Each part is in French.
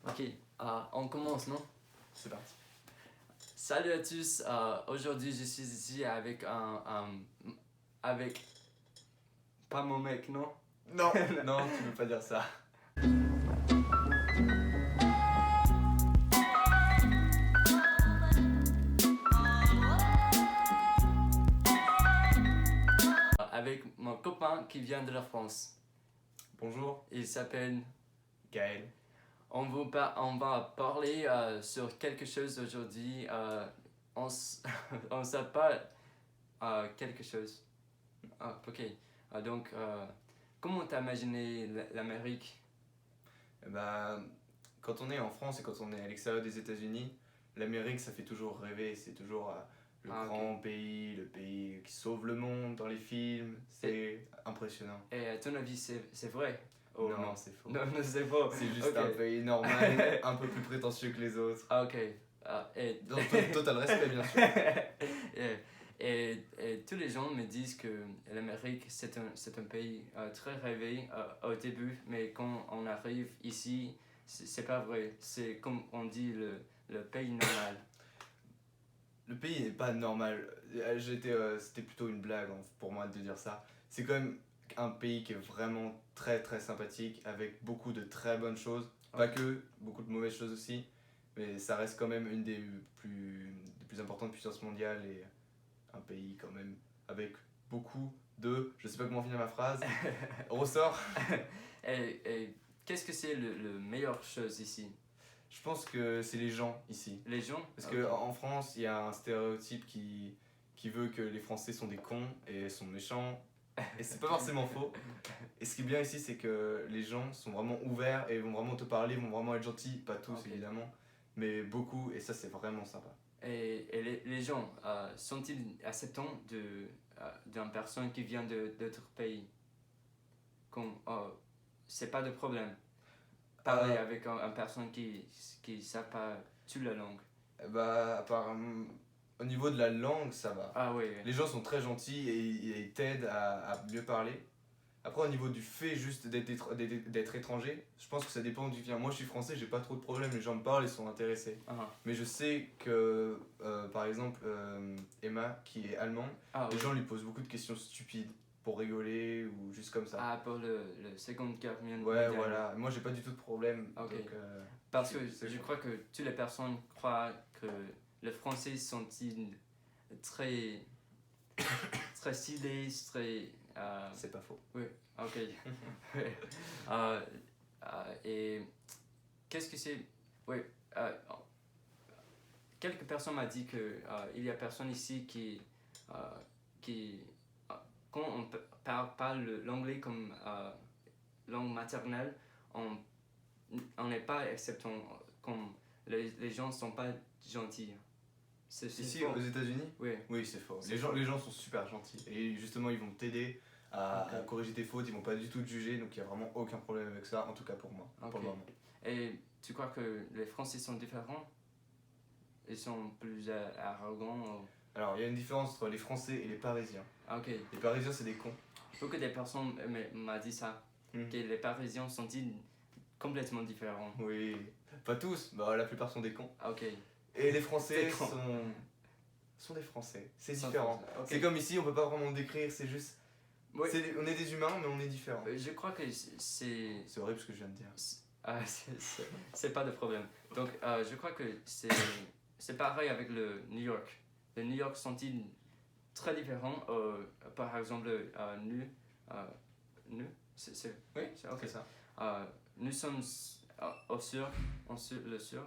Ok, on commence, non? C'est parti. Salut à tous, aujourd'hui je suis ici avec avec... Pas mon mec, non? Non, non, tu peux pas dire ça. Avec mon copain qui vient de la France. Bonjour, Il s'appelle... Gaël. On va parler sur quelque chose aujourd'hui. On sait pas quelque chose. Ok. Donc, comment t'as imaginé l'Amérique? Bah, quand on est en France et quand on est à l'extérieur des États-Unis, l'Amérique ça fait toujours rêver. C'est toujours le grand pays, le pays qui sauve le monde dans les films. C'est impressionnant. Et à ton avis, c'est vrai? Oh, non, c'est faux. Non, non, c'est faux. C'est juste Ok. un pays normal, un peu plus prétentieux que les autres. Ok. Et... Donc, total respect, bien sûr. et tous les gens me disent que l'Amérique, c'est un pays très rêvé au début, mais quand on arrive ici, c'est pas vrai. C'est comme on dit le pays normal. Le pays n'est pas normal. C'était plutôt une blague pour moi de dire ça. C'est quand même un pays qui est vraiment très très sympathique avec beaucoup de très bonnes choses. Pas que, beaucoup de mauvaises choses aussi. Mais ça reste quand même une des plus importantes puissances mondiales et un pays quand même avec beaucoup de... Je sais pas comment finir ma phrase. Ressort. Et qu'est-ce que c'est le meilleure chose ici? Je pense que c'est les gens ici. Les gens? Parce qu'en France, il y a un stéréotype qui veut que les Français sont des cons et sont méchants. Et c'est pas forcément faux. Et ce qui est bien ici, c'est que les gens sont vraiment ouverts et vont vraiment te parler, vont vraiment être gentils. Pas tous évidemment, mais beaucoup. Et ça, c'est vraiment sympa. Et les gens, sont-ils acceptants d'une personne qui vient d'autre pays? Comme, c'est pas de problème. Parler avec une personne qui ne sait pas toute la langue. Bah, apparemment, au niveau de la langue, ça va. Ah oui. Les gens sont très gentils et ils t'aident à mieux parler. Après, au niveau du fait juste d'être étranger, je pense que ça dépend d'où tu viens. Moi, je suis français, j'ai pas trop de problèmes, les gens me parlent, ils sont intéressés. Mais je sais que, par exemple, Emma, qui est allemande, les gens lui posent beaucoup de questions stupides pour rigoler ou juste comme ça. Ah, pour le Seconde Guerre mondiale. Ouais, voilà. Moi, j'ai pas du tout de problème. Ok. Donc, parce que je crois que toutes les personnes croient que les Français sont-ils très très stylés, très... c'est pas faux. Oui, ok. Et qu'est-ce que c'est? Oui, quelques personnes m'ont dit que il y a personne ici qui quand on parle l'anglais comme langue maternelle, on n'est pas acceptant, comme les gens ne sont pas gentils. Ici, faux. aux États-Unis? Oui. Oui, c'est faux. Les gens sont super gentils. Et justement, ils vont t'aider à corriger tes fautes, ils vont pas du tout te juger, donc il n'y a vraiment aucun problème avec ça, en tout cas pour moi, pour le moment. Et tu crois que les Français sont différents? Ils sont plus arrogants? Alors, il y a une différence entre les Français et les Parisiens. Les Parisiens, c'est des cons. Beaucoup de personnes m'ont dit ça, que les Parisiens sont-ils complètement différents? Oui, pas tous, bah, la plupart sont des cons. Ok. Et les Français sont des Français, c'est différent. C'est comme ici, on peut pas vraiment le décrire, c'est juste... Oui. On est des humains, mais on est différents. Je crois que c'est... C'est horrible ce que je viens de dire. C'est pas de problème. Donc, je crois que c'est pareil avec le New York. Les New York sont-ils très différents? Par exemple, nous... oui, c'est ok. Ça. Nous sommes au sur, le sur.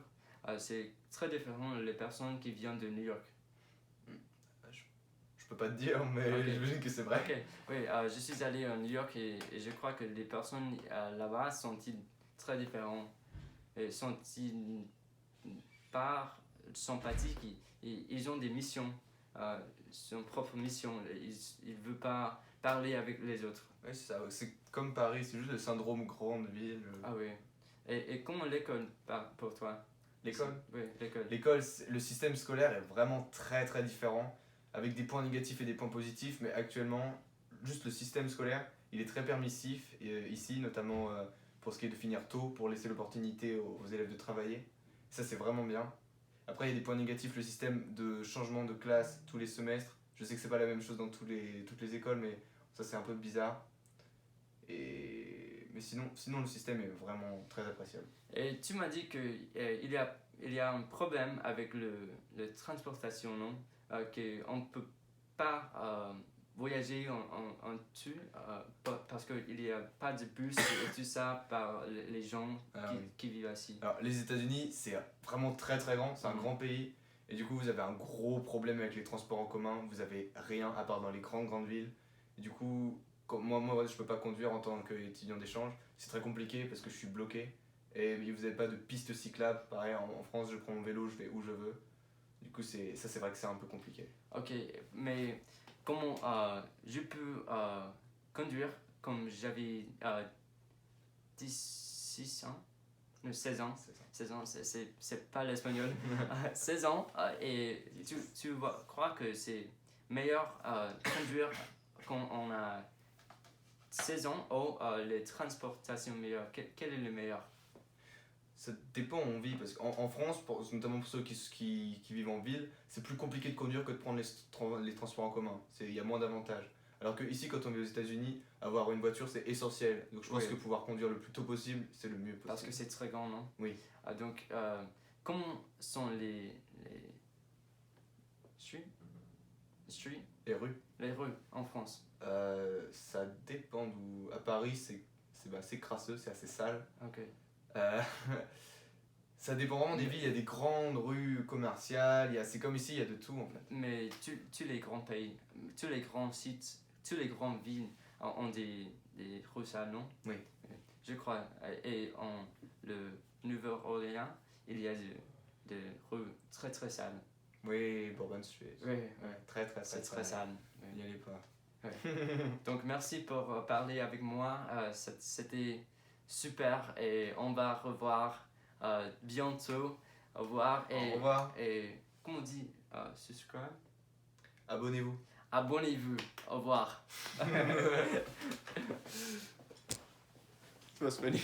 C'est très différent les personnes qui viennent de New York. Je peux pas te dire, mais j'imagine que c'est vrai. Oui, je suis allé à New York et je crois que les personnes là-bas sont-ils très différents. Et sont-ils pas sympathiques? Ils ont des missions, son propre mission. Ils ne veulent pas parler avec les autres. Oui, c'est ça. C'est comme Paris, c'est juste le syndrome grande ville. Ah oui. Et comment l'école pour toi? L'école? Oui, l'école. L'école, le système scolaire est vraiment très très différent, avec des points négatifs et des points positifs, mais actuellement, juste le système scolaire, il est très permissif, ici, notamment pour ce qui est de finir tôt, pour laisser l'opportunité aux élèves de travailler. Ça, c'est vraiment bien. Après, il y a des points négatifs, le système de changement de classe tous les semestres. Je sais que c'est pas la même chose dans toutes les écoles, mais ça, c'est un peu bizarre. Mais sinon, le système est vraiment très appréciable. Et tu m'as dit qu'il il y a un problème avec le transportation, non? Qu'on ne peut pas voyager en dessus parce qu'il n'y a pas de bus et tout ça par les gens qui vivent ici. Alors, les États-Unis, c'est vraiment très très grand, c'est un grand pays. Et du coup, vous avez un gros problème avec les transports en commun. Vous avez rien à part dans les grandes villes. Et du coup, moi, je peux pas conduire en tant qu'étudiant d'échange. C'est très compliqué parce que je suis bloqué. Et vous n'avez pas de piste cyclable. Pareil, en France, je prends mon vélo, je vais où je veux. Du coup, c'est vrai que c'est un peu compliqué. Ok, mais comment je peux conduire comme j'avais 16 ans? Non, 16 ans. 16 ans, c'est pas l'espagnol. 16 ans, et tu crois que c'est meilleur conduire quand on a 16 ans ou les transportations meilleures? Quel est le meilleur? Ça dépend où on vit, parce qu'en France, notamment pour ceux qui vivent en ville, c'est plus compliqué de conduire que de prendre les transports en commun. Il y a moins d'avantages. Alors que ici, quand on vit aux États-Unis, avoir une voiture, c'est essentiel. Donc je pense que pouvoir conduire le plus tôt possible, c'est le mieux possible. Parce que c'est très grand, non? Oui. Donc, comment sont les streets? Les rues en France. Ça dépend d'où. À Paris, c'est crasseux, c'est assez sale. Ok. Ça dépend vraiment des villes. Il y a des grandes rues commerciales. C'est comme ici, il y a de tout en fait. Mais tous les grands pays, tous les grands sites, toutes les grandes villes ont des rues sales, non? Oui. Je crois. Et en le Nouvelle-Orléans, il y a des rues très très sales. Oui, Bourbon Street. Oui, ouais, très très c'est très sale. N'y allez pas. Ouais. Donc merci pour parler avec moi. C'était super et on va revoir bientôt. Au revoir. Au revoir. Et comment on dit subscribe? Abonnez-vous. Abonnez-vous. Au revoir. It was funny.